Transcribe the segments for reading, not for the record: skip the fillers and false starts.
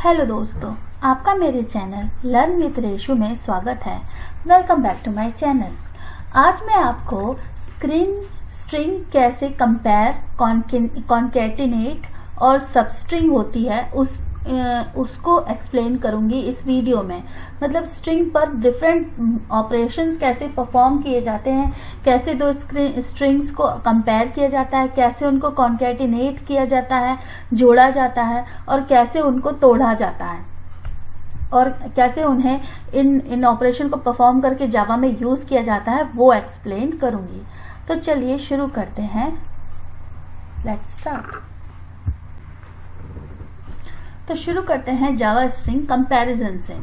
Hello दोस्तों, आपका मेरे चैनल लर्न विद रेशु में स्वागत है। Welcome back to my channel. आज मैं आपको स्ट्रिंग कैसे कंपेयर, कॉन्केटिनेट और सबस्ट्रिंग होती है उसको एक्सप्लेन करूंगी इस वीडियो में। मतलब स्ट्रिंग पर डिफरेंट ऑपरेशंस कैसे परफॉर्म किए जाते हैं, कैसे दो स्ट्रिंग्स को कंपेयर किया जाता है, कैसे उनको कॉन्केटिनेट किया जाता है, जोड़ा जाता है, और कैसे उनको तोड़ा जाता है, और कैसे उन्हें इन ऑपरेशन को परफॉर्म करके जावा में यूज किया जाता है, वो एक्सप्लेन करूंगी। तो चलिए शुरू करते हैं। Let's start. तो शुरू करते हैं जावा स्ट्रिंग कंपैरिजन से।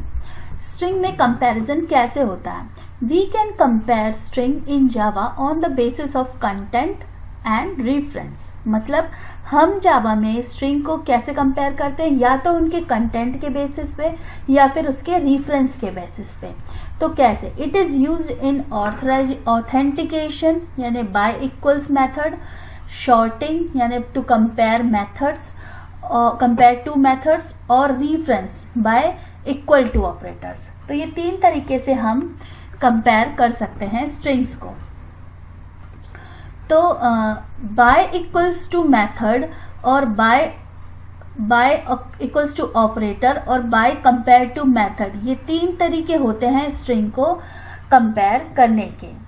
स्ट्रिंग में कंपैरिजन कैसे होता है? We can compare string in Java on the basis of content and reference. मतलब हम जावा में स्ट्रिंग को कैसे कंपेयर करते हैं, या तो उनके कंटेंट के बेसिस पे या फिर उसके रेफरेंस के बेसिस पे। तो कैसे? It is used in authentication यानी बाय इक्वल्स मेथड, शॉर्टिंग यानी to compare methods, compare to methods, और reference by equal to operators. तो ये तीन तरीके से हम कंपेयर कर सकते हैं स्ट्रिंग्स को। तो बाय इक्वल्स टू मेथड, और बाय इक्वल्स टू ऑपरेटर, और बाय कंपेयर टू मेथड, ये तीन तरीके होते हैं स्ट्रिंग को कंपेयर करने के।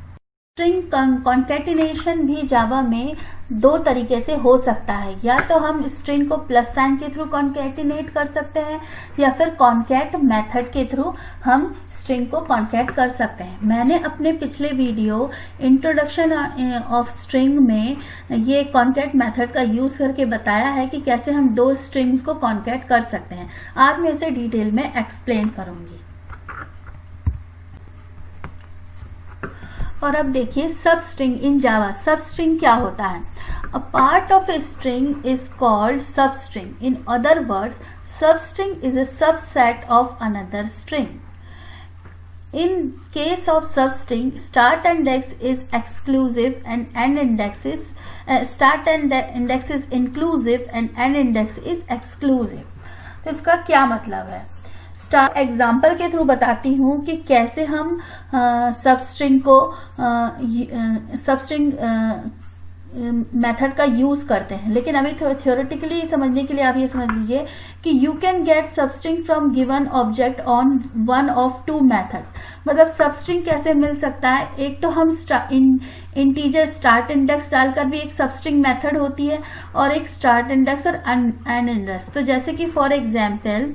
स्ट्रिंग कॉन्केटिनेशन भी जावा में दो तरीके से हो सकता है। या तो हम स्ट्रिंग को प्लस साइन के थ्रू कॉन्केटिनेट कर सकते हैं, या फिर कॉन्केट मेथड के थ्रू हम स्ट्रिंग को कॉन्केट कर सकते हैं। मैंने अपने पिछले वीडियो इंट्रोडक्शन ऑफ स्ट्रिंग में ये कॉन्केट मेथड का यूज करके बताया है कि कैसे हम दो स्ट्रिंग्स को कॉन्केट कर सकते हैं। आज मैं इसे डिटेल में एक्सप्लेन करूंगी। और अब देखिए सब स्ट्रिंग इन जावा। सब स्ट्रिंग क्या होता है? A part of a string is called सब स्ट्रिंग। इन अदर वर्ड्स, सब string is a subset of another string. In case of substring, start index is exclusive and end index is start index is inclusive and end index is exclusive. तो इसका क्या मतलब है? Example के through बताती हूँ कि कैसे हम सबस्ट्रिंग को सबस्ट्रिंग मेथड का यूज करते हैं। लेकिन अभी थ्योरेटिकली समझने के लिए आप ये समझ लीजिए कि you can get substring from given object on one of two methods. मतलब सबस्ट्रिंग कैसे मिल सकता है? एक तो हम इंटीजर स्टार्ट इंडेक्स डालकर भी एक सबस्ट्रिंग मेथड होती है, और एक स्टार्ट इंडेक्स और एंड इंडेक्स। तो जैसे कि फॉर एग्जाम्पल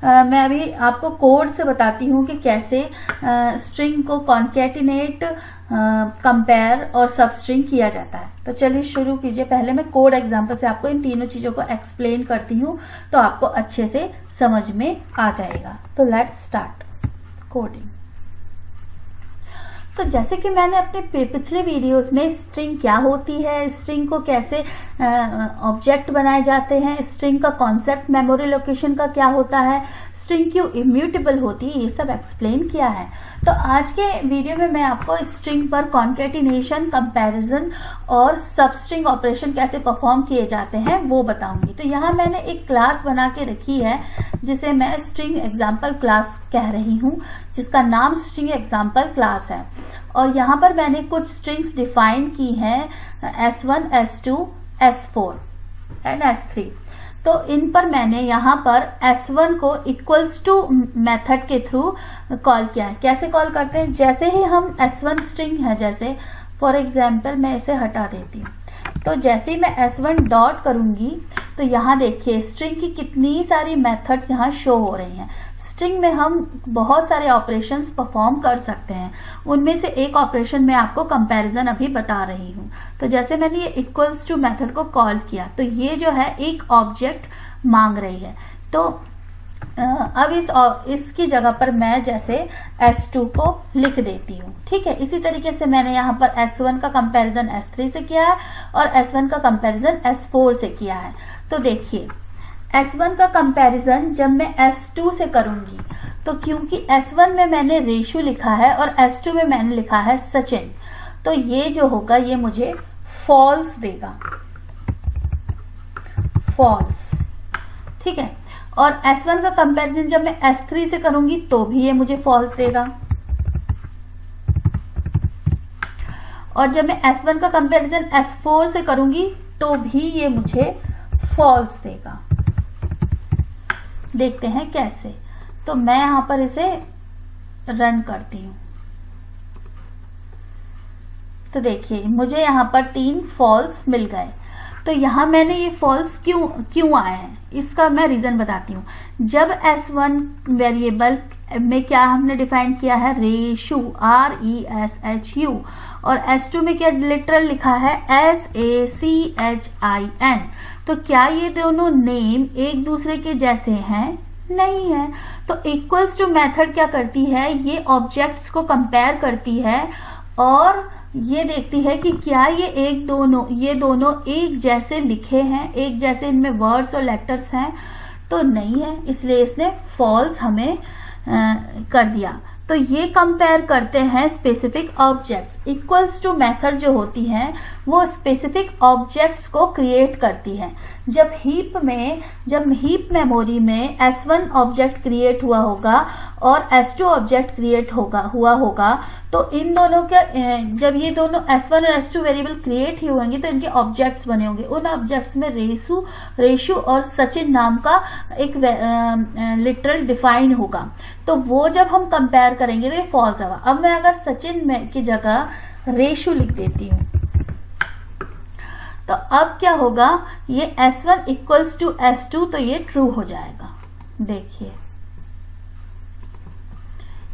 मैं अभी आपको कोड से बताती हूँ कि कैसे स्ट्रिंग को कॉन्केटिनेट, कंपेयर और सबस्ट्रिंग किया जाता है। तो चलिए शुरू कीजिए। पहले मैं कोड एग्जांपल से आपको इन तीनों चीजों को एक्सप्लेन करती हूँ, तो आपको अच्छे से समझ में आ जाएगा। तो लेट्स स्टार्ट कोडिंग। तो जैसे कि मैंने अपने पिछले वीडियोस में स्ट्रिंग क्या होती है, स्ट्रिंग को कैसे ऑब्जेक्ट बनाए जाते हैं, स्ट्रिंग का कॉन्सेप्ट मेमोरी लोकेशन का क्या होता है, स्ट्रिंग क्यों इम्यूटेबल होती है, ये सब एक्सप्लेन किया है। तो आज के वीडियो में मैं आपको स्ट्रिंग पर कॉन्केटिनेशन, कंपैरिजन और सबस्ट्रिंग ऑपरेशन कैसे परफॉर्म किए जाते हैं वो बताऊंगी। तो यहाँ मैंने एक क्लास बना के रखी है जिसे मैं स्ट्रिंग एग्जाम्पल क्लास कह रही हूँ, जिसका नाम स्ट्रिंग एग्जाम्पल क्लास है। और यहाँ पर मैंने कुछ स्ट्रिंग्स डिफाइन की हैं, S1, S2, S4 and S3। तो इन पर मैंने यहाँ पर S1 को इक्वल्स टू मेथड के थ्रू कॉल किया है। कैसे कॉल करते हैं? जैसे ही हम S1 स्ट्रिंग है, जैसे फॉर एग्जाम्पल मैं इसे हटा देती हूँ, तो जैसे ही मैं S1 डॉट करूंगी तो यहाँ देखिए स्ट्रिंग की कितनी सारी मेथड्स यहाँ शो हो रही हैं। स्ट्रिंग में हम बहुत सारे ऑपरेशंस परफॉर्म कर सकते हैं। उनमें से एक ऑपरेशन मैं आपको कंपैरिजन अभी बता रही हूँ। तो जैसे मैंने ये इक्वल्स टू मेथड को कॉल किया, तो ये जो है एक ऑब्जेक्ट मांग रही है। तो अब इसकी जगह पर मैं जैसे S2 को लिख देती हूँ। ठीक है, इसी तरीके से मैंने यहाँ पर S1 का कंपैरिजन S3 से किया है और S1 का कंपैरिजन S4 से किया है। तो देखिए S1 का कंपैरिजन जब मैं S2 से करूंगी, तो क्योंकि S1 में मैंने रेशु लिखा है और S2 में मैंने लिखा है सचिन, तो ये जो होगा ये मुझे फॉल्स देगा, फॉल्स। ठीक है, और S1 का कंपैरिजन जब मैं S3 से करूंगी तो भी ये मुझे फॉल्स देगा, और जब मैं S1 का कंपैरिजन S4 से करूंगी तो भी ये मुझे फॉल्स देगा। देखते हैं कैसे। तो मैं यहां पर इसे रन करती हूं, तो देखिए मुझे यहां पर 3 फॉल्स मिल गए। तो यहां मैंने ये फॉल्स क्यों आए हैं, इसका मैं रीजन बताती हूं। जब S1 वेरिएबल में क्या हमने डिफाइन किया है, रेशु, RESHU, और S2 में क्या लिटरल लिखा है, SACHIN। तो क्या ये दोनों नेम एक दूसरे के जैसे हैं? नहीं है। तो इक्वल्स टू मेथड क्या करती है, ये ऑब्जेक्ट्स को कंपेयर करती है और ये देखती है कि क्या ये दोनों एक जैसे लिखे हैं, एक जैसे इनमें वर्ड्स और लेटर्स हैं। तो नहीं है, इसलिए इसने फॉल्स हमें कर दिया। तो ये कंपेयर करते हैं specific objects. Equals to method जो होती है वो स्पेसिफिक ऑब्जेक्ट्स को क्रिएट करती है। जब हीप मेमोरी में S1 ऑब्जेक्ट क्रिएट हुआ होगा और S2 ऑब्जेक्ट क्रिएट हुआ होगा, तो इन दोनों के जब ये दोनों S1 और S2 वेरिएबल क्रिएट ही होंगे तो इनके ऑब्जेक्ट्स बने होंगे। उन ऑब्जेक्ट्स में रेशु और सचिन नाम का एक लिटरल डिफाइन होगा। तो वो जब हम कंपेयर करेंगे तो ये फॉल्स होगा। अब मैं अगर सचिन में की जगह रेशु लिख देती हूं तो अब क्या होगा, ये S1 इक्वल्स टू S2, तो ये ट्रू हो जाएगा। देखिए,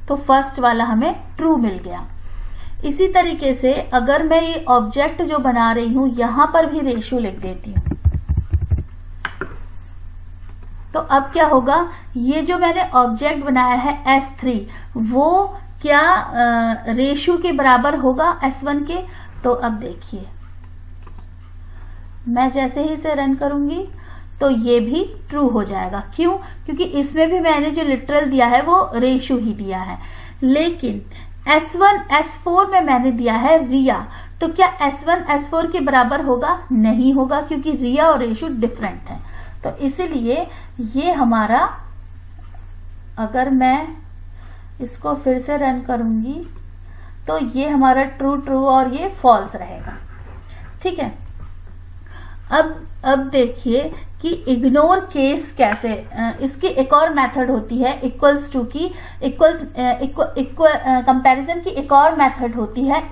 तो फर्स्ट वाला हमें ट्रू मिल गया। इसी तरीके से अगर मैं ये ऑब्जेक्ट जो बना रही हूं यहां पर भी रेशो लिख देती हूं तो अब क्या होगा, ये जो मैंने ऑब्जेक्ट बनाया है S3 वो क्या रेशो के बराबर होगा S1 के। तो अब देखिए मैं जैसे ही इसे रन करूंगी तो ये भी ट्रू हो जाएगा। क्यों? क्योंकि इसमें भी मैंने जो लिटरल दिया है वो रेशो ही दिया है, लेकिन S1 S4 में मैंने दिया है रिया। तो क्या S1 S4 के बराबर होगा? नहीं होगा, क्योंकि रिया और रेशो डिफरेंट है। तो इसीलिए ये हमारा, अगर मैं इसको फिर से रन करूंगी तो ये हमारा ट्रू ट्रू और ये फॉल्स रहेगा। ठीक है, अब देखिए कि इग्नोर केस कैसे, इसकी एक और मेथड होती है इक्वल्स टू की, कंपैरिजन की एक और मेथड होती है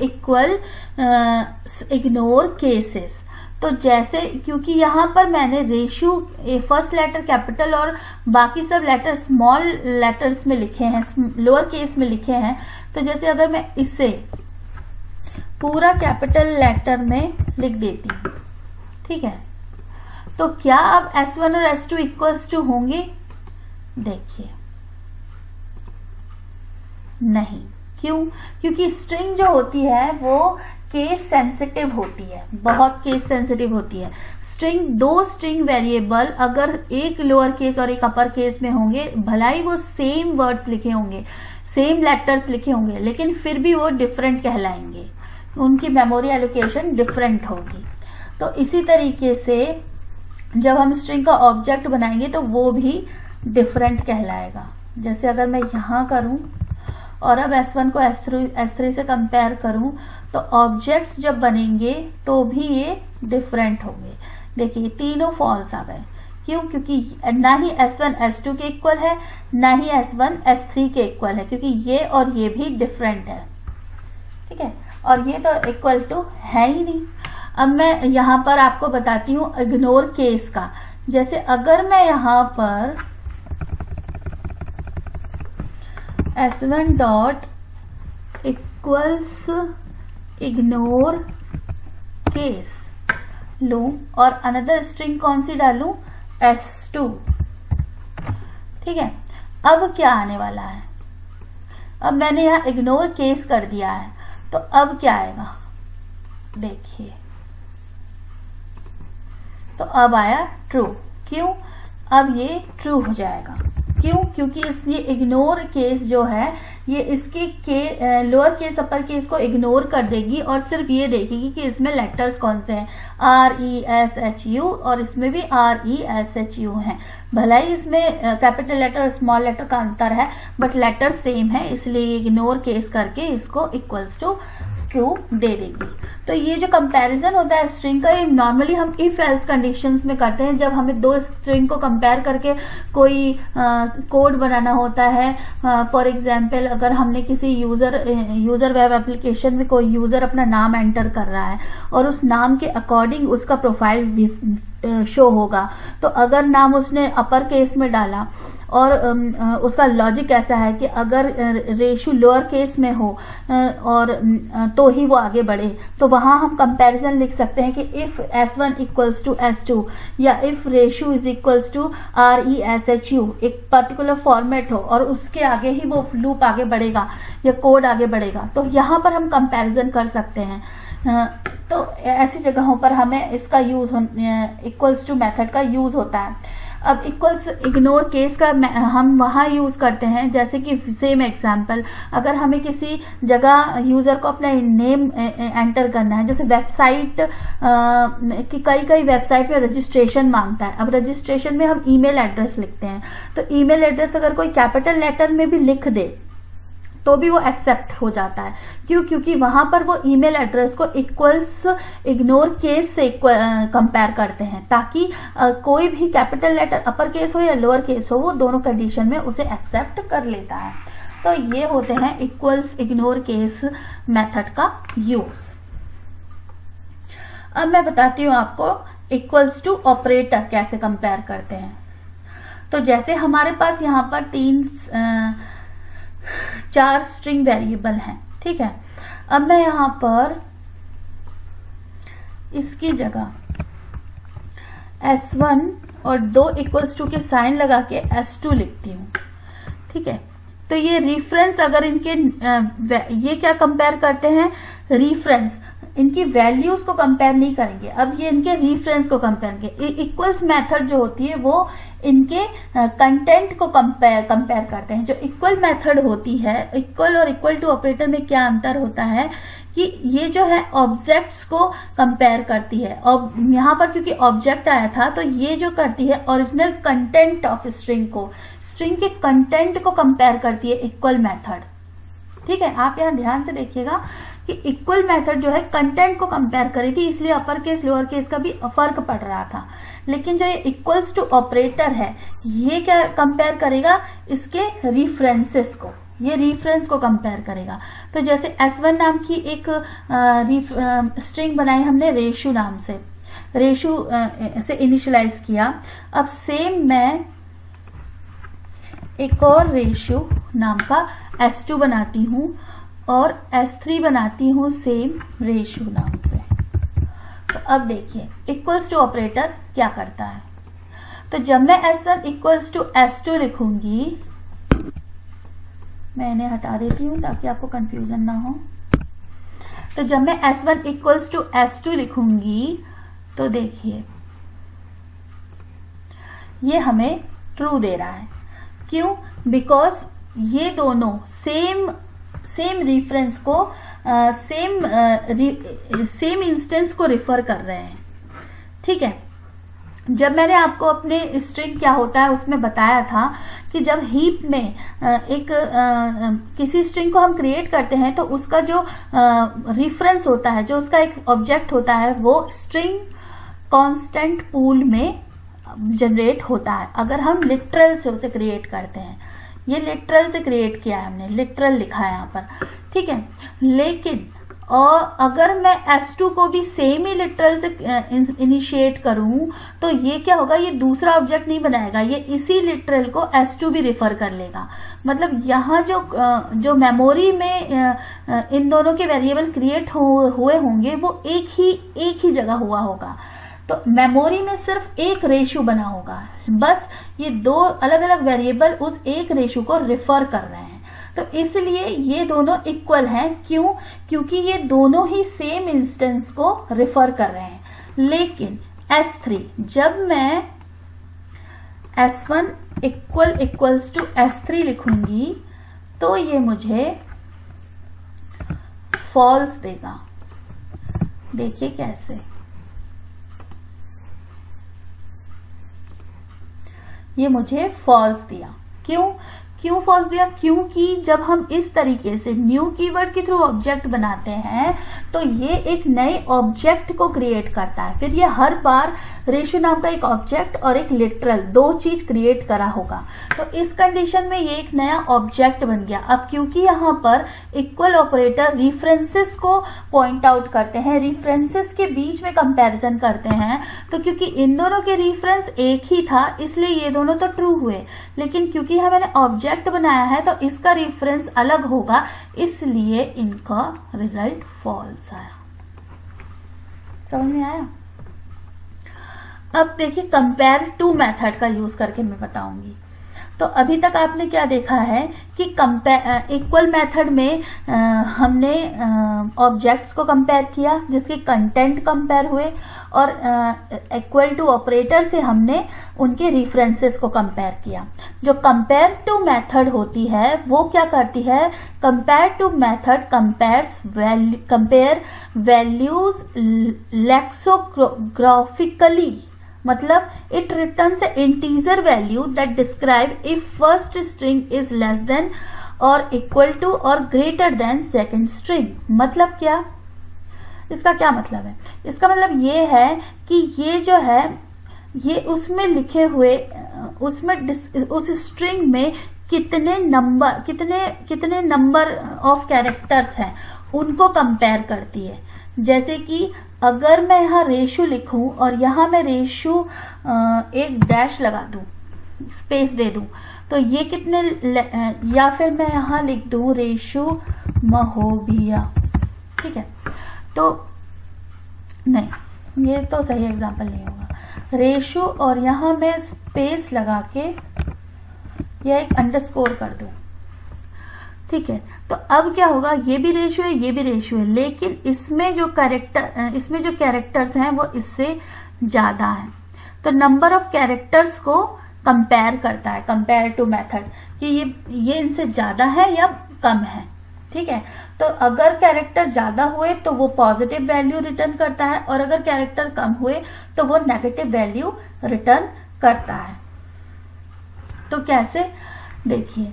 इग्नोर केसेस। तो जैसे, क्योंकि यहाँ पर मैंने रेशो फर्स्ट लेटर कैपिटल और बाकी सब लेटर स्मॉल लेटर्स में लिखे हैं, लोअर केस में लिखे हैं, तो जैसे अगर मैं इसे पूरा कैपिटल लेटर में लिख देती हूँ, ठीक है, तो क्या अब S1 और S2 इक्वल्स टू होंगे? देखिए नहीं। क्यों? क्योंकि स्ट्रिंग जो होती है वो केस सेंसिटिव होती है, बहुत केस सेंसिटिव होती है। दो स्ट्रिंग वेरिएबल अगर एक लोअर केस और एक अपर केस में होंगे, भलाई वो सेम वर्ड्स लिखे होंगे, सेम लेटर्स लिखे होंगे, लेकिन फिर भी वो डिफरेंट कहलाएंगे, उनकी मेमोरी एलोकेशन डिफरेंट होगी। तो इसी तरीके से जब हम स्ट्रिंग का ऑब्जेक्ट बनाएंगे तो वो भी डिफरेंट कहलाएगा। जैसे अगर मैं यहां करूं और अब S1 को S3 से कंपेयर करूं तो ऑब्जेक्ट्स जब बनेंगे तो भी ये डिफरेंट होंगे। देखिए तीनों फॉल्स आ गए। क्यों? क्योंकि ना ही S1 S2 के इक्वल है, ना ही S1 S3 के इक्वल है, क्योंकि ये और ये भी डिफरेंट है। ठीक है, और ये तो इक्वल टू है ही नहीं। अब मैं यहां पर आपको बताती हूं इग्नोर केस का। जैसे अगर मैं यहां पर S1 dot equals ignore case लूं और अनदर स्ट्रिंग कौन सी डालूं? S2। ठीक है, अब क्या आने वाला है, अब मैंने यहां इग्नोर केस कर दिया है, तो अब क्या आएगा देखिए, तो अब आया ट्रू। क्यों? अब ये ट्रू हो जाएगा। क्यों? क्योंकि इस ये इग्नोर केस जो है ये इसके लोअर केस अपर केस को इग्नोर कर देगी और सिर्फ ये देखेगी कि इसमें लेटर्स कौन से हैं, RESHU, और इसमें भी RESHU हैं। भला ही इसमें कैपिटल लेटर और स्मॉल लेटर का अंतर है बट लेटर सेम है, इसलिए इग्नोर केस करके इसको इक्वल्स टू ट्रू दे देगी। तो ये जो कंपैरिजन होता है स्ट्रिंग का, ये नॉर्मली हम इफ एल्स कंडीशंस में करते हैं, जब हमें दो स्ट्रिंग को कंपेयर करके कोई कोड बनाना होता है। फॉर एग्जांपल, अगर हमने किसी यूजर वेब एप्लीकेशन में कोई यूजर अपना नाम एंटर कर रहा है और उस नाम के अकॉर्डिंग उसका प्रोफाइल शो होगा, तो अगर नाम उसने अपर केस में डाला और उसका लॉजिक ऐसा है कि अगर रेशो लोअर केस में हो और तो ही वो आगे बढ़े, तो वहां हम कंपैरिजन लिख सकते हैं कि if S1 equals to S2 या if Reshu is equals to RESHU, एक पर्टिकुलर फॉर्मेट हो और उसके आगे ही वो लूप आगे बढ़ेगा या कोड आगे बढ़ेगा, तो यहाँ पर हम कंपैरिजन कर सकते हैं। तो ऐसी जगहों पर हमें इसका यूज इक्वल्स टू मेथड का यूज होता है। अब इक्वल्स इग्नोर केस का हम वहाँ यूज करते हैं, जैसे कि सेम एग्जांपल, अगर हमें किसी जगह यूजर को अपना नेम एंटर करना है, जैसे वेबसाइट कि कई वेबसाइट में रजिस्ट्रेशन मांगता है। अब रजिस्ट्रेशन में हम ईमेल एड्रेस लिखते हैं, तो ईमेल एड्रेस अगर कोई कैपिटल लेटर में भी लिख दे तो भी वो एक्सेप्ट हो जाता है। क्यों? क्योंकि वहां पर वो ईमेल एड्रेस को इक्वल्स इग्नोर केस से कंपेयर करते हैं, ताकि कोई भी कैपिटल लेटर अपर केस हो या लोअर केस हो, वो दोनों कंडीशन में उसे एक्सेप्ट कर लेता है। तो ये होते हैं इक्वल्स इग्नोर केस मेथड का यूज। अब मैं बताती हूँ आपको इक्वल्स टू ऑपरेटर कैसे कंपेयर करते हैं। तो जैसे हमारे पास यहाँ पर 4 स्ट्रिंग वेरिएबल हैं, ठीक है। अब मैं यहां पर इसकी जगह S1 और 2 इक्वल्स टू के साइन लगा के S2 लिखती हूं, ठीक है। तो ये रेफरेंस, अगर इनके ये क्या कंपेयर करते हैं, रेफरेंस, इनकी वैल्यूज को कंपेयर नहीं करेंगे, अब ये इनके रेफरेंस को कंपेयर करेंगे। इक्वल्स मेथड जो होती है वो इनके कंटेंट को कंपेयर करते हैं। जो इक्वल मेथड होती है, इक्वल और इक्वल टू ऑपरेटर में क्या अंतर होता है कि ये जो है ऑब्जेक्ट्स को कंपेयर करती है, और यहाँ पर क्योंकि ऑब्जेक्ट आया था तो ये जो करती है ओरिजिनल कंटेंट ऑफ स्ट्रिंग को, स्ट्रिंग के कंटेंट को कंपेयर करती है इक्वल मेथड, ठीक है। आप यहाँ ध्यान से देखिएगा कि इक्वल मेथड जो है कंटेंट को कंपेयर करी थी, इसलिए अपर केस लोअर केस का भी फर्क पड़ रहा था। लेकिन जो ये इक्वल्स टू ऑपरेटर है, ये क्या कंपेयर करेगा, इसके रेफरेंसेस को, ये रेफरेंस को कंपेयर करेगा। तो जैसे S1 नाम की एक स्ट्रिंग बनाई हमने रेशो नाम से, रेशो से इनिशियलाइज किया। अब सेम मैं एक और रेशो नाम का S2 बनाती हूं और S3 बनाती हूं सेम रेशो नाम से। तो अब देखिए इक्वल्स टू ऑपरेटर क्या करता है। तो जब मैं S1 इक्वल्स टू S2 लिखूंगी, मैं इन्हें हटा देती हूं ताकि आपको कंफ्यूजन ना हो। तो जब मैं S1 इक्वल्स टू S2 लिखूंगी तो देखिए ये हमें ट्रू दे रहा है। क्यों? बिकॉज ये दोनों सेम रेफरेंस को सेम इंस्टेंस को रिफर कर रहे हैं, ठीक है। जब मैंने आपको अपने स्ट्रिंग क्या होता है उसमें बताया था कि जब हीप में किसी स्ट्रिंग को हम क्रिएट करते हैं तो उसका जो रेफरेंस होता है, जो उसका एक ऑब्जेक्ट होता है, वो स्ट्रिंग कांस्टेंट पूल में जनरेट होता है अगर हम लिटरल से उसे क्रिएट करते हैं। ये लिटरल से क्रिएट किया है हमने, लिटरल लिखा है यहाँ पर, ठीक है। लेकिन और अगर मैं S2 को भी सेम ही लिटरल से इनिशिएट करूं तो ये क्या होगा, ये दूसरा ऑब्जेक्ट नहीं बनाएगा, ये इसी लिटरल को S2 भी रिफर कर लेगा। मतलब यहाँ जो मेमोरी में इन दोनों के वेरिएबल क्रिएट हुए होंगे वो एक ही जगह हुआ होगा। तो मेमोरी में सिर्फ एक रेशो बना होगा, बस ये दो अलग अलग वेरिएबल उस एक रेशो को रिफर कर रहे हैं। तो इसलिए ये दोनों इक्वल हैं। क्यों? क्योंकि ये दोनों ही सेम इंस्टेंस को रिफर कर रहे हैं। लेकिन S3 जब मैं S1 इक्वल्स टू S3 लिखूंगी तो ये मुझे फॉल्स देगा। देखिए कैसे, ये मुझे फॉल्स दिया। क्यों फॉल्स दिया? क्योंकि जब हम इस तरीके से न्यू कीवर्ड के थ्रू ऑब्जेक्ट बनाते हैं तो ये एक नए ऑब्जेक्ट को क्रिएट करता है। फिर ये हर बार रेशो नाम का एक ऑब्जेक्ट और एक लिटरल, दो चीज क्रिएट करा होगा। तो इस कंडीशन में ये एक नया ऑब्जेक्ट बन गया। अब क्योंकि यहाँ पर इक्वल ऑपरेटर रेफरेंसेस को पॉइंट आउट करते हैं, रेफरेंसेस के बीच में कंपैरिजन करते हैं, तो क्योंकि इन दोनों के रेफरेंस एक ही था इसलिए ये दोनों तो ट्रू हुए, लेकिन क्योंकि मैंने ऑब्जेक्ट बनाया है तो इसका रेफरेंस अलग होगा, इसलिए इनका रिजल्ट फॉल्स आया। समझ में आया? अब देखिए कंपेयर टू मेथड का यूज करके मैं बताऊंगी। तो अभी तक आपने क्या देखा है कि इक्वल मेथड में हमने ऑब्जेक्ट्स को कंपेयर किया जिसके कंटेंट कंपेयर हुए, और इक्वल टू ऑपरेटर से हमने उनके रेफरेंसेस को कंपेयर किया। जो कंपेयर टू मेथड होती है वो क्या करती है? Compare to method compare values lexicographically, मतलब it returns a integer value that describe if first string is less than और इक्वल टू और ग्रेटर देन सेकंड स्ट्रिंग। मतलब क्या? इसका क्या मतलब है? इसका मतलब ये है कि ये जो है ये उसमें लिखे हुए उसमें उस स्ट्रिंग में कितने नंबर ऑफ कैरेक्टर्स हैं उनको कंपेयर करती है। जैसे कि अगर मैं यहाँ रेशो लिखूं और यहाँ मैं रेशो एक डैश लगा दूं, स्पेस दे दूं, तो ये कितने, या फिर मैं यहाँ लिख दूं रेशो महोबिया, ठीक है? तो नहीं, ये तो सही एग्जांपल नहीं होगा। रेशो और यहाँ मैं स्पेस लगा के या एक अंडरस्कोर कर दूं, ठीक है? तो अब क्या होगा? ये भी रेशियो है, ये भी रेशियो है, लेकिन इसमें जो कैरेक्टर्स हैं वो इससे ज्यादा है। तो नंबर ऑफ कैरेक्टर्स को कंपेयर करता है, कंपेयर टू मेथड, कि ये इनसे ज्यादा है या कम है, ठीक है? तो अगर कैरेक्टर ज्यादा हुए तो वो पॉजिटिव वैल्यू रिटर्न करता है, और अगर कैरेक्टर कम हुए तो वो नेगेटिव वैल्यू रिटर्न करता है। तो कैसे? देखिए,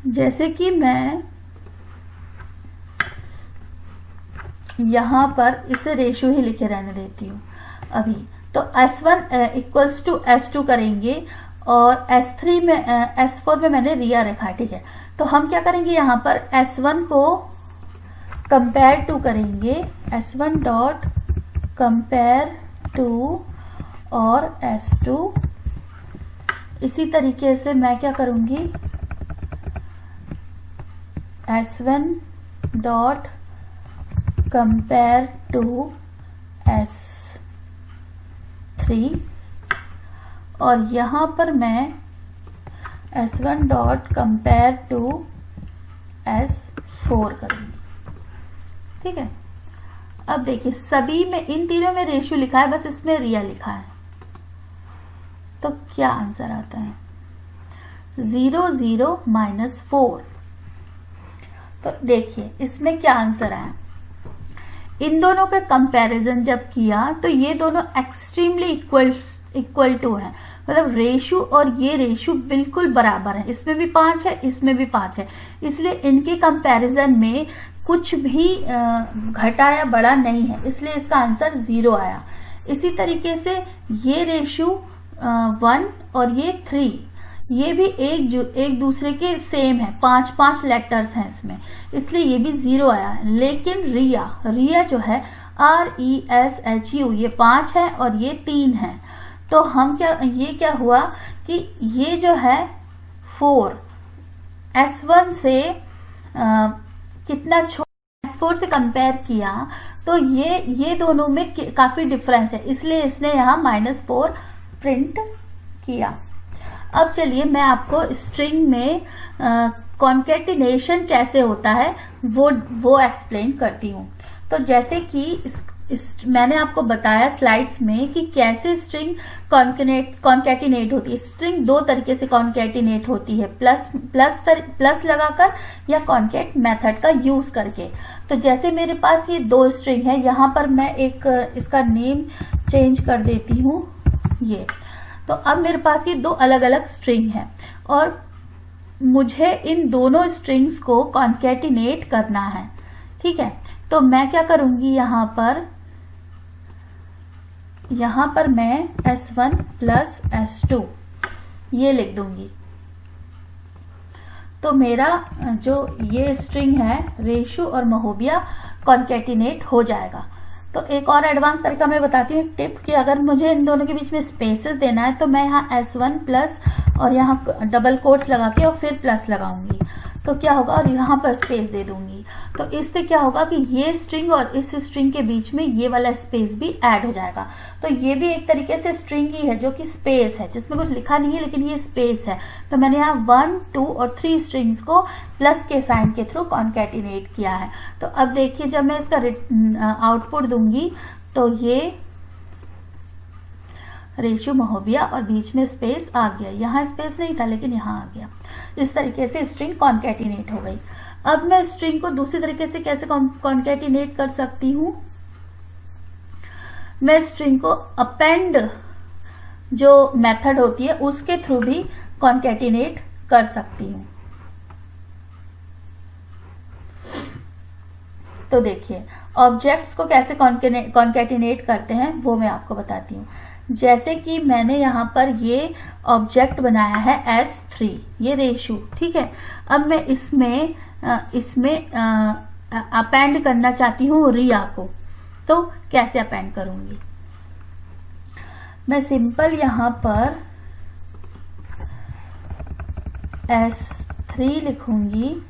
जैसे कि मैं यहां पर इसे रेशियो ही लिखे रहने देती हूं अभी। तो S1 इक्वल्स टू S2 करेंगे, और S3 में S4 में मैंने रिया रखा है, ठीक है? तो हम क्या करेंगे? यहां पर S1 को कंपेयर टू करेंगे, S1 डॉट कंपेयर टू और S2। इसी तरीके से मैं क्या करूंगी? S1 dot compare to S3, और यहां पर मैं S1 dot compare to S4 करूंगी, ठीक है? अब देखिए, सभी में, इन तीनों में रेशियो लिखा है, बस इसमें रिया लिखा है। तो क्या आंसर आता है? 0 0 -4। तो देखिए इसमें क्या आंसर आया? इन दोनों का कंपैरिजन जब किया तो ये दोनों एक्सट्रीमली इक्वल टू है, मतलब रेशो और ये रेशो बिल्कुल बराबर है। इसमें भी 5 है, इसमें भी 5 है, इसलिए इनके कंपैरिजन में कुछ भी घटा या बढ़ा नहीं है, इसलिए इसका आंसर 0 आया। इसी तरीके से ये रेशो 1 और ये 3, ये भी एक दूसरे के सेम है, 5 लेटर्स हैं इसमें, इसलिए ये भी 0 आया। लेकिन रिया जो है RESHU, ये 5 है और ये 3 है। तो हम क्या हुआ कि ये जो है 4 S1 से कितना S4 से कंपेयर किया तो ये दोनों में काफी डिफरेंस है, इसलिए इसने यहाँ -4 प्रिंट किया। अब चलिए मैं आपको स्ट्रिंग में कॉन्केटिनेशन कैसे होता है वो एक्सप्लेन करती हूँ। तो जैसे कि मैंने आपको बताया स्लाइड्स में कि कैसे स्ट्रिंग कॉन्कैटिनेट होती है। स्ट्रिंग दो तरीके से कॉन्कैटिनेट होती है, प्लस लगाकर या कॉन्कैट मेथड का यूज करके। तो जैसे मेरे पास ये दो स्ट्रिंग है, यहाँ पर मैं एक इसका नेम चेंज कर देती हूँ ये। तो अब मेरे पास ये दो अलग अलग स्ट्रिंग है और मुझे इन दोनों स्ट्रिंग्स को कॉन्कैटिनेट करना है, ठीक है। तो मैं क्या करूंगी, यहां पर मैं S1 प्लस S2 ये लिख दूंगी। तो मेरा जो ये स्ट्रिंग है रेशु और महोबिया कॉन्कैटिनेट हो जाएगा। तो एक और एडवांस तरीका मैं बताती हूँ, एक टिप, कि अगर मुझे इन दोनों के बीच में स्पेसेस देना है तो मैं यहाँ S1 प्लस और यहाँ डबल कोट्स लगा के और फिर प्लस लगाऊंगी तो क्या होगा, और यहाँ पर स्पेस दे दूंगी। तो इससे क्या होगा कि ये स्ट्रिंग और इस स्ट्रिंग के बीच में ये वाला स्पेस भी ऐड हो जाएगा। तो ये भी एक तरीके से स्ट्रिंग ही है जो कि स्पेस है, जिसमें कुछ लिखा नहीं है लेकिन ये स्पेस है। तो मैंने यहाँ 1, 2 और 3 स्ट्रिंग्स को प्लस के साइन के थ्रू कॉन्कैटिनेट किया है। तो अब देखिए जब मैं इसका आउटपुट दूंगी तो ये रेशु महोबिया और बीच में स्पेस आ गया। यहाँ स्पेस नहीं था लेकिन यहाँ आ गया। इस तरीके से स्ट्रिंग कॉन्कैटिनेट हो गई। अब मैं स्ट्रिंग को दूसरी तरीके से कैसे कॉन्कैटिनेट कर सकती हूँ, मैं स्ट्रिंग को अपेंड जो मेथड होती है उसके थ्रू भी कॉन्कैटिनेट कर सकती हूँ। तो देखिए ऑब्जेक्ट्स को कैसे कॉन्कैटिनेट करते हैं वो मैं आपको बताती हूँ। जैसे कि मैंने यहाँ पर ये ऑब्जेक्ट बनाया है S3, ये रेशु, ठीक है। अब मैं इसमें अपेंड करना चाहती हूँ रिया को। तो कैसे अपेंड करूंगी, मैं सिंपल यहाँ पर S3 लिखूंगी।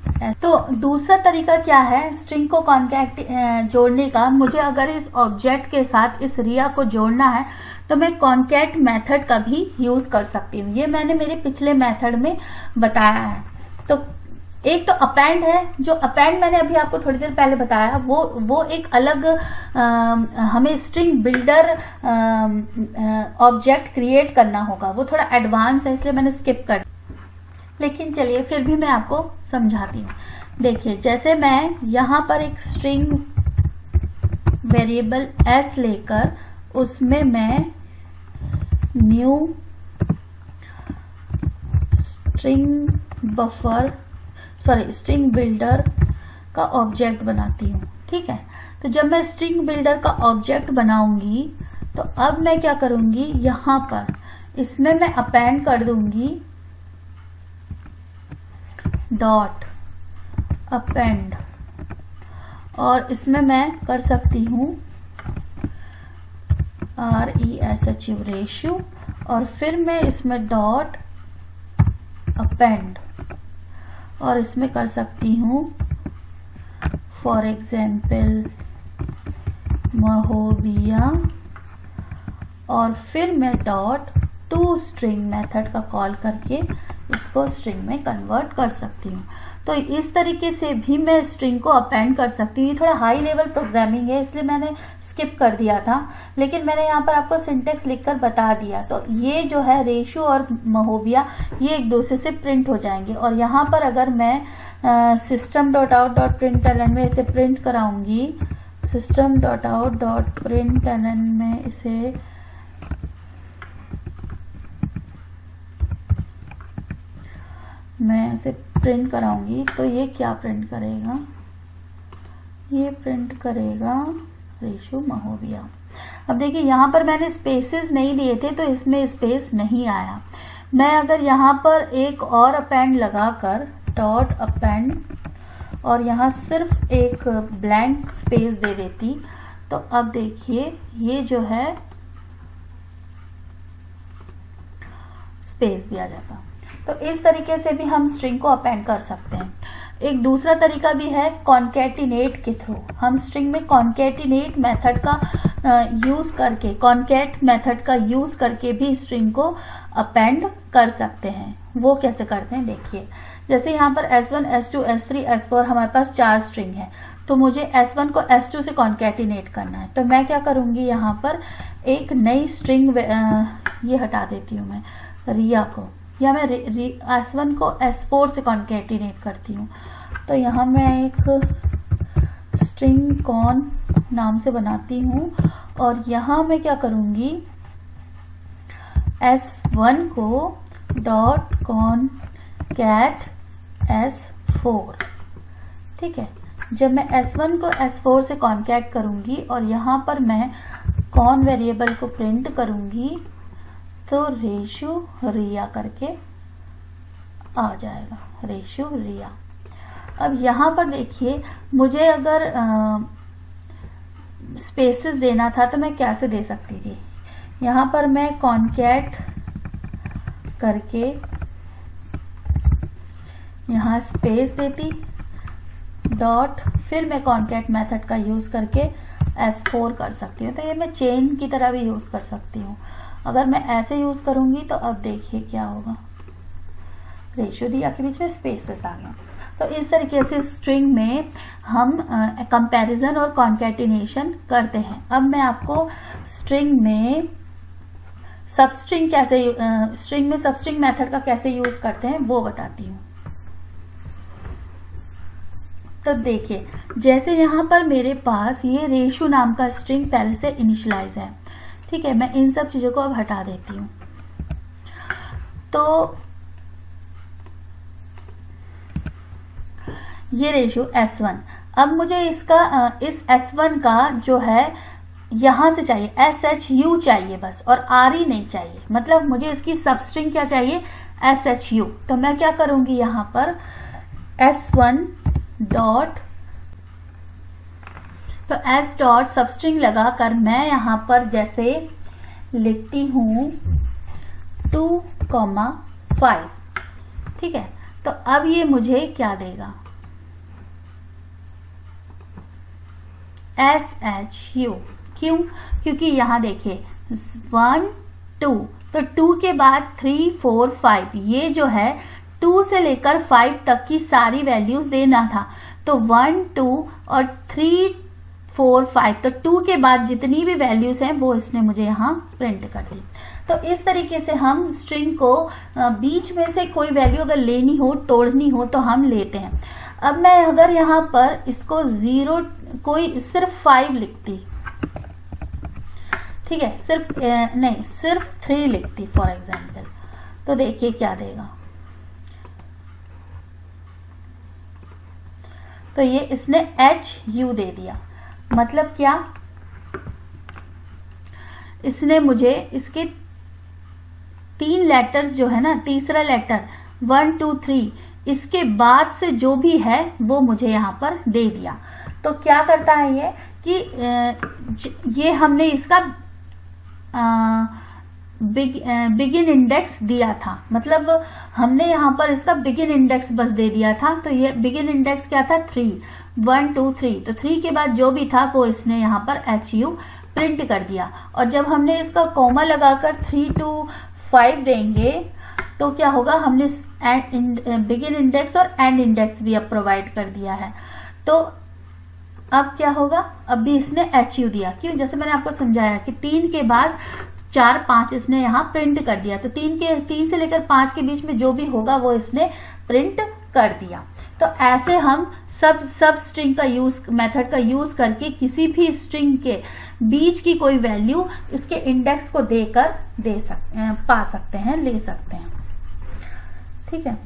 तो दूसरा तरीका क्या है स्ट्रिंग को जोड़ने का, मुझे अगर इस ऑब्जेक्ट के साथ इस रिया को जोड़ना है तो मैं कॉन्कैट मेथड का भी यूज कर सकती हूँ। ये मैंने मेरे पिछले मेथड में बताया है। तो एक तो अपेंड है, जो अपेंड मैंने अभी आपको थोड़ी देर पहले बताया, वो एक अलग हमें स्ट्रिंग बिल्डर ऑब्जेक्ट क्रिएट करना होगा, वो थोड़ा एडवांस है इसलिए मैंने स्किप कर। लेकिन चलिए फिर भी मैं आपको समझाती हूँ। देखिए जैसे मैं यहाँ पर एक स्ट्रिंग वेरिएबल S लेकर उसमें मैं न्यू स्ट्रिंग बिल्डर का ऑब्जेक्ट बनाती हूँ, ठीक है। तो जब मैं स्ट्रिंग बिल्डर का ऑब्जेक्ट बनाऊंगी तो अब मैं क्या करूंगी, यहाँ पर इसमें मैं अपेंड कर दूंगी डॉट अपेंड, और इसमें मैं कर सकती हूँ RESHU रेशु, और फिर मैं इसमें डॉट अपेंड और इसमें कर सकती हूँ फॉर एग्जाम्पल महोबिया, और फिर मैं डॉट टू स्ट्रिंग मेथड का कॉल करके इसको स्ट्रिंग में कन्वर्ट कर सकती हूँ। तो इस तरीके से भी मैं स्ट्रिंग को अपेंड कर सकती हूँ। ये थोड़ा हाई लेवल प्रोग्रामिंग है इसलिए मैंने स्किप कर दिया था, लेकिन मैंने यहाँ पर आपको सिंटेक्स लिखकर बता दिया। तो ये जो है रेशु और महोबिया ये एक दूसरे से प्रिंट हो जाएंगे। और यहाँ पर अगर मैं system.out.println में इसे प्रिंट कराऊंगी, system.out.println में इसे मैं इसे प्रिंट कराऊंगी तो ये क्या प्रिंट करेगा, ये प्रिंट करेगा रेशु महोबिया। अब देखिए यहाँ पर मैंने स्पेसेस नहीं लिए थे तो इसमें स्पेस नहीं आया। मैं अगर यहाँ पर एक और अपेंड लगाकर डॉट अपेंड और यहाँ सिर्फ एक ब्लैंक स्पेस दे देती तो अब देखिए ये जो है स्पेस भी आ जाता। तो इस तरीके से भी हम स्ट्रिंग को अपेंड कर सकते हैं। एक दूसरा तरीका भी है कॉन्कैटिनेट के थ्रू। हम स्ट्रिंग में कॉन्कैटिनेट मेथड का यूज करके, कॉन्कैट मेथड का यूज करके भी स्ट्रिंग को अपेंड कर सकते हैं। वो कैसे करते हैं देखिए, जैसे यहाँ पर S1, S2, S3, S4 हमारे पास 4 स्ट्रिंग है। तो मुझे S1 को S2 से कॉन्कैटिनेट करना है। तो मैं क्या करूँगी, यहाँ पर एक नई स्ट्रिंग, ये हटा देती हूँ मैं रिया को, या मैं S1 को S4 से कॉन्कैटिनेट करती हूँ। तो यहाँ मैं एक स्ट्रिंग कॉन नाम से बनाती हूँ और यहाँ मैं क्या करूँगी, S1 co dot concat S4। ठीक है, जब मैं S1 को S4 से कॉन्कैट करूँगी और यहाँ पर मैं कॉन वेरिएबल को प्रिंट करूँगी तो रेशो रिया करके आ जाएगा, रेशो रिया। अब यहाँ पर देखिए, मुझे अगर स्पेसेस देना था तो मैं कैसे दे सकती थी। यहाँ पर मैं कॉन्कैट करके यहाँ स्पेस देती डॉट, फिर मैं कॉन्कैट मेथड का यूज़ करके S4 कर सकती हूँ। तो ये मैं चेन की तरह भी यूज़ कर सकती हूँ। अगर मैं ऐसे यूज़ करूँगी तो अब देखिए क्या होगा, रेशो रिया के बीच में स्पेसेस आ गए। तो इस तरीके से स्ट्रिंग में हम कंपैरिजन और कॉन्कैटिनेशन करते हैं। अब मैं आपको स्ट्रिंग में सबस्ट्रिंग कैसे स्ट्रिंग में सबस्ट्रिंग मेथड का कैसे यूज करते हैं वो बताती हूँ। तो देखिए, जैसे यहाँ पर मेरे पास ये रेशो नाम का स्ट्रिंग पहले से इनिशियलाइज है। ठीक है, मैं इन सब चीजों को अब हटा देती हूँ। तो ये रेशो S1, अब मुझे इसका इस S1 का जो है यहां से चाहिए SHU चाहिए बस, और RE नहीं चाहिए। मतलब मुझे इसकी सबस्ट्रिंग क्या चाहिए, SHU। तो मैं क्या करूंगी, यहां पर S1 डॉट, तो S डॉट सबस्ट्रिंग लगाकर मैं यहां पर जैसे लिखती हूं 2,5। ठीक है, तो अब ये मुझे क्या देगा, SHU। क्यों, क्योंकि यहां देखिए 1 2, तो 2 के बाद 3 4 5, ये जो है 2 से लेकर 5 तक की सारी वैल्यूज देना था। तो 1 2 और 3 4 5, तो 2 के बाद जितनी भी वैल्यूज हैं वो इसने मुझे यहाँ प्रिंट कर दी। तो इस तरीके से हम स्ट्रिंग को बीच में से कोई वैल्यू अगर लेनी हो, तोड़नी हो तो हम लेते हैं। अब मैं अगर यहाँ पर इसको 0 कोई सिर्फ 5 लिखती, ठीक है, सिर्फ नहीं सिर्फ 3 लिखती फॉर एग्जाम्पल, तो देखिए क्या देगा। तो ये इसने HU दे दिया। मतलब क्या, इसने मुझे इसके 3 लेटर्स जो है ना, तीसरा लेटर 1 2 3, इसके बाद से जो भी है वो मुझे यहाँ पर दे दिया। तो क्या करता है ये कि ये हमने इसका बिगिन इंडेक्स दिया था, मतलब हमने यहाँ पर इसका बिगिन इंडेक्स बस दे दिया था। तो ये बिगिन इंडेक्स क्या था, 3 1 2 3, तो 3 के बाद जो भी था वो इसने यहाँ पर HU प्रिंट कर दिया। और जब हमने इसका कॉमा लगाकर 3 2 5 देंगे तो क्या होगा, हमने बिगिन इंडेक्स और एंड इंडेक्स भी अब प्रोवाइड कर दिया है। तो अब क्या होगा, अब भी इसने HU दिया। क्यों, जैसे मैंने आपको समझाया कि 3 के बाद 4 5 इसने यहाँ प्रिंट कर दिया। तो 3 से लेकर 5 के बीच में जो भी होगा वो इसने प्रिंट कर दिया। तो ऐसे हम सब स्ट्रिंग का यूज, मेथड का यूज करके किसी भी स्ट्रिंग के बीच की कोई वैल्यू इसके इंडेक्स को देकर पा सकते हैं, ले सकते हैं। ठीक है,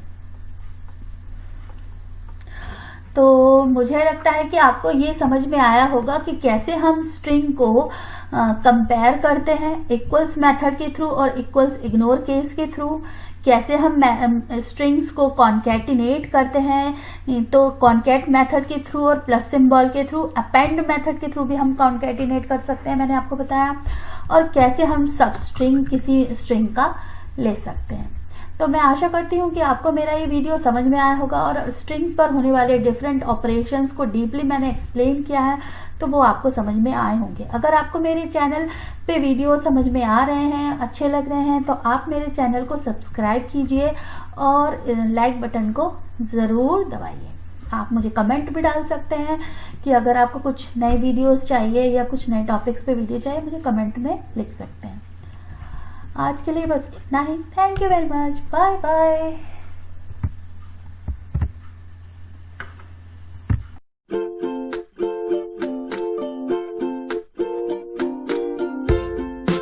तो मुझे लगता है कि आपको ये समझ में आया होगा कि कैसे हम स्ट्रिंग को कंपेयर करते हैं इक्वल्स मेथड के थ्रू और इक्वल्स इग्नोर केस के थ्रू। कैसे हम स्ट्रिंग्स को कॉन्कैटिनेट करते हैं, तो कॉन्कैट मेथड के थ्रू और प्लस सिंबल के थ्रू, अपेंड मेथड के थ्रू भी हम कॉन्कैटिनेट कर सकते हैं, मैंने आपको बताया। और कैसे हम सब स्ट्रिंग किसी स्ट्रिंग का ले सकते हैं। तो मैं आशा करती हूँ कि आपको मेरा ये वीडियो समझ में आया होगा और स्ट्रिंग पर होने वाले डिफरेंट ऑपरेशंस को डीपली मैंने एक्सप्लेन किया है, तो वो आपको समझ में आए होंगे। अगर आपको मेरे चैनल पे वीडियो समझ में आ रहे हैं, अच्छे लग रहे हैं, तो आप मेरे चैनल को सब्सक्राइब कीजिए और लाइक बटन को ज़रूर दबाइए। आप मुझे कमेंट भी डाल सकते हैं कि अगर आपको कुछ नए वीडियोस चाहिए या कुछ नए टॉपिक्स पे वीडियो चाहिए, मुझे कमेंट में लिख सकते हैं। आज के लिए बस इतना ही। Thank you very much. Bye bye.